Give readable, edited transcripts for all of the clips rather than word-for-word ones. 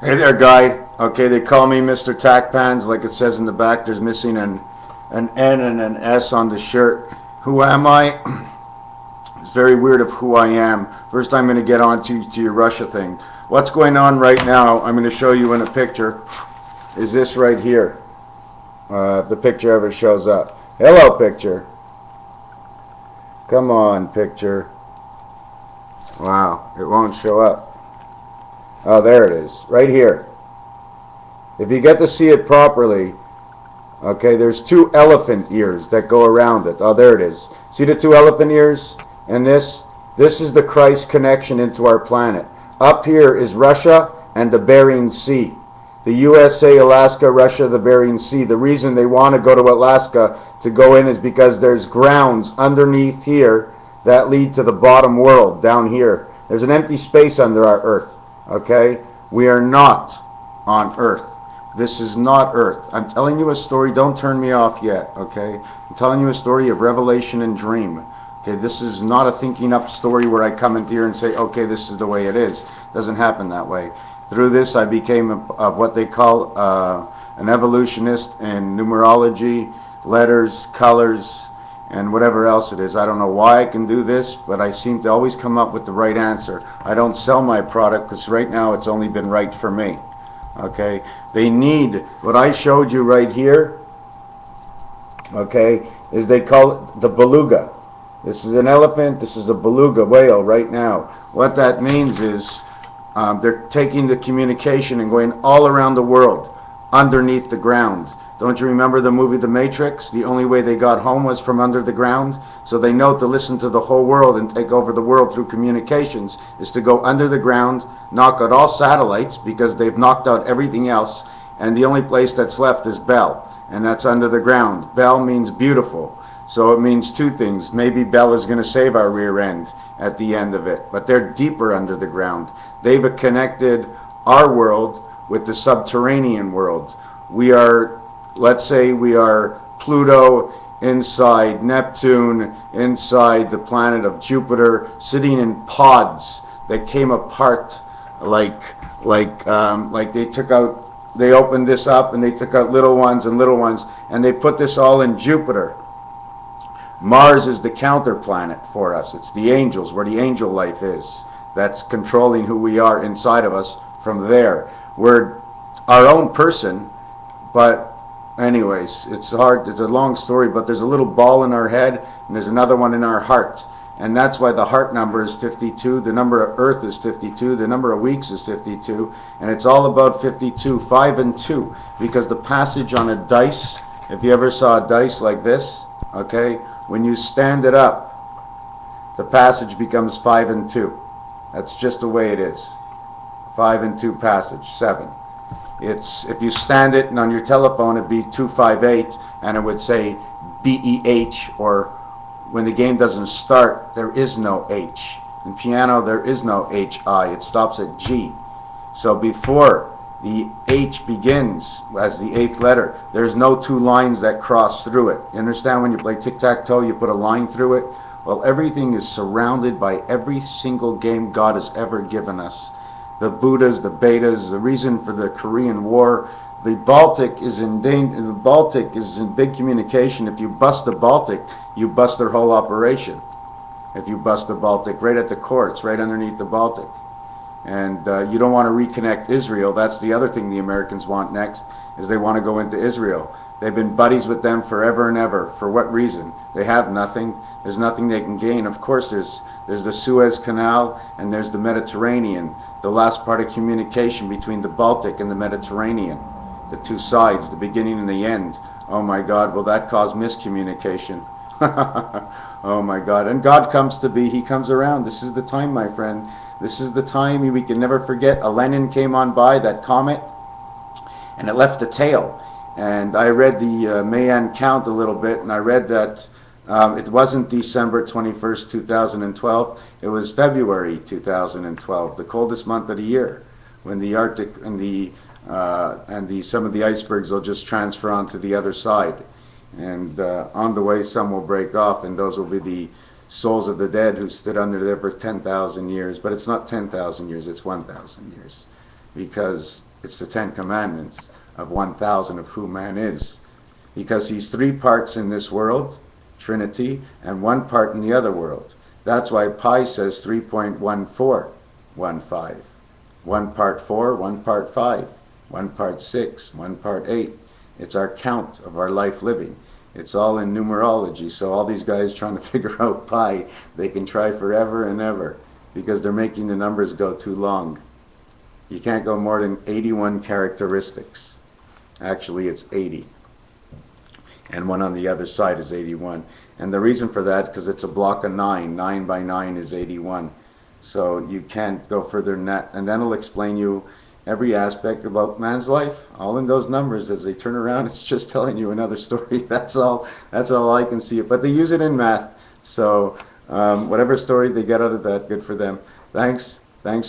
Hey there, guy. Okay, they call me MrTacpans's, like it says in the back. There's missing an N and an S on the shirt. Who am I? It's very weird of who I am. First, I'm going to get on to your Russia thing. What's going on right now, I'm going to show you in a picture, is this right here. If the picture ever shows up. Hello, picture. Come on, picture. Wow, it won't show up. Oh, there it is, right here. If you get to see it properly, okay, there's two elephant ears that go around it. Oh, there it is. See the two elephant ears? And this is the Christ connection into our planet. Up here is Russia and the Bering Sea. The USA, Alaska, Russia, the Bering Sea. The reason they want to go to Alaska to go in is because there's grounds underneath here that lead to the bottom world down here. There's an empty space under our Earth. Okay? We are not on Earth. This is not Earth. I'm telling you a story. Don't turn me off yet. Okay? I'm telling you a story of revelation and dream. Okay? This is not a thinking up story where I come into here and say, okay, this is the way it is. It doesn't happen that way. Through this, I became what they call an evolutionist in numerology, letters, colors, and whatever else it is. I don't know why I can do this, but I seem to always come up with the right answer. I don't sell my product because right now it's only been right for me. Okay? They need, what I showed you right here, okay, is they call it the beluga. This is an elephant, this is a beluga whale right now. What that means is they're taking the communication and going all around the world, underneath the ground. Don't you remember the movie The Matrix? The only way they got home was from under the ground. So they know to listen to the whole world and take over the world through communications is to go under the ground, knock out all satellites because they've knocked out everything else, and the only place that's left is Bell, and that's under the ground. Bell means beautiful. So it means two things. Maybe Bell is going to save our rear end at the end of it, but they're deeper under the ground. They've connected our world with the subterranean world. We are, let's say we are Pluto inside Neptune, inside the planet of Jupiter, sitting in pods that came apart like they took out, they opened this up and they took out little ones, and they put this all in Jupiter. Mars is the counter planet for us. It's the angels, where the angel life is. That's controlling who we are inside of us from there. We're our own person, but anyways, it's hard. It's a long story, but there's a little ball in our head, and there's another one in our heart. And that's why the heart number is 52. The number of Earth is 52. The number of weeks is 52. And it's all about 52, 5 and 2. Because the passage on a dice, if you ever saw a dice like this, okay, when you stand it up, the passage becomes 5 and 2. That's just the way it is. 5 and 2 passage, 7. It's, if you stand it and on your telephone it'd be 258 and it would say BEH, or when the game doesn't start there is no H. In piano there is no HI, it stops at G. So before the H begins as the 8th letter, there's no two lines that cross through it. You understand when you play tic-tac-toe you put a line through it? Well, everything is surrounded by every single game God has ever given us. The Buddhas, the Betas, the reason for the Korean War. The Baltic is in danger. The Baltic is in big communication. If you bust the Baltic, you bust their whole operation. If you bust the Baltic, right at the core, it's right underneath the Baltic. And you don't want to reconnect Israel. That's the other thing the Americans want next, is they want to go into Israel. They've been buddies with them forever and ever. For what reason? They have nothing. There's nothing they can gain. Of course, there's the Suez Canal and there's the Mediterranean, the last part of communication between the Baltic and the Mediterranean. The two sides, the beginning and the end. Oh my God, will that cause miscommunication? Oh my God. And God comes to be, He comes around. This is the time, my friend. This is the time we can never forget. A Lenin came on by, that comet, and it left a tail. And I read the Mayan count a little bit, and I read that it wasn't December 21st, 2012. It was February 2012, the coldest month of the year, when the Arctic and some of the icebergs will just transfer onto the other side. And on the way, some will break off, and those will be the souls of the dead who stood under there for 10,000 years. But it's not 10,000 years, it's 1,000 years. because it's the 10 Commandments of 1,000 of who man is. Because he's 3 parts in this world, Trinity, and 1 part in the other world. That's why pi says 3.1415. 1 part 4, 1 part 5, 1 part 6, 1 part 8. It's our count of our life living. It's all in numerology, so all these guys trying to figure out pi, they can try forever and ever because they're making the numbers go too long. You can't go more than 81 characteristics. Actually, it's 80. And one on the other side is 81. And the reason for that, because it's a block of 9. 9 by 9 is 81. So you can't go further than that. And then it'll explain you every aspect about man's life, all in those numbers. As they turn around, it's just telling you another story. That's all I can see it. But they use it in math. So whatever story they get out of that, good for them. Thanks,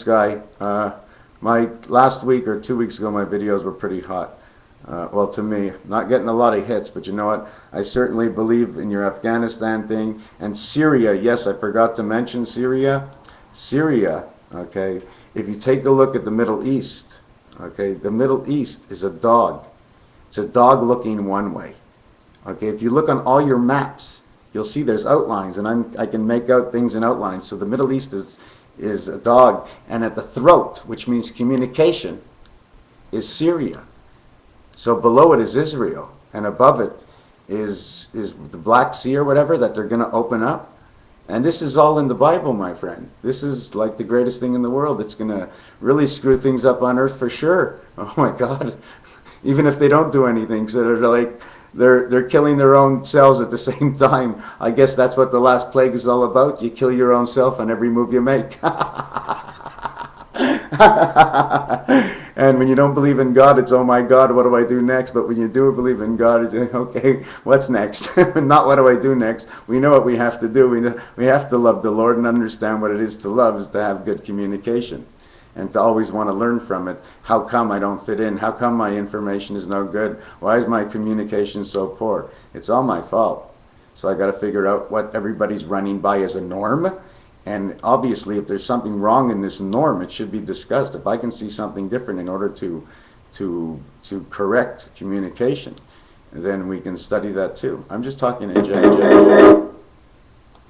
Guy. My last week or 2 weeks ago, my videos were pretty hot. Well, to me, not getting a lot of hits, but you know what? I certainly believe in your Afghanistan thing. And Syria, yes, I forgot to mention Syria. Syria, okay, if you take a look at the Middle East, okay, the Middle East is a dog. It's a dog looking one way. Okay, if you look on all your maps, you'll see there's outlines, and I can make out things in outlines. So the Middle East is a dog, and at the throat, which means communication, is Syria. So below it is Israel, and above it is the Black Sea or whatever that they're going to open up. And this is all in the Bible, my friend. This is like the greatest thing in the world. It's going to really screw things up on earth for sure. Oh my God. Even if they don't do anything. So they're like, they're killing their own selves at the same time. I guess that's what the last plague is all about. You kill your own self on every move you make. And when you don't believe in God, it's, oh my God, what do I do next? But when you do believe in God, it's, okay, what's next? Not what do I do next. We know what we have to do. We have to love the Lord and understand what it is to love, is to have good communication and to always want to learn from it. How come I don't fit in? How come my information is no good? Why is my communication so poor? It's all my fault. So I got to figure out what everybody's running by as a norm. And obviously, if there's something wrong in this norm, it should be discussed. If I can see something different in order to correct communication, then we can study that too. I'm just talking in general.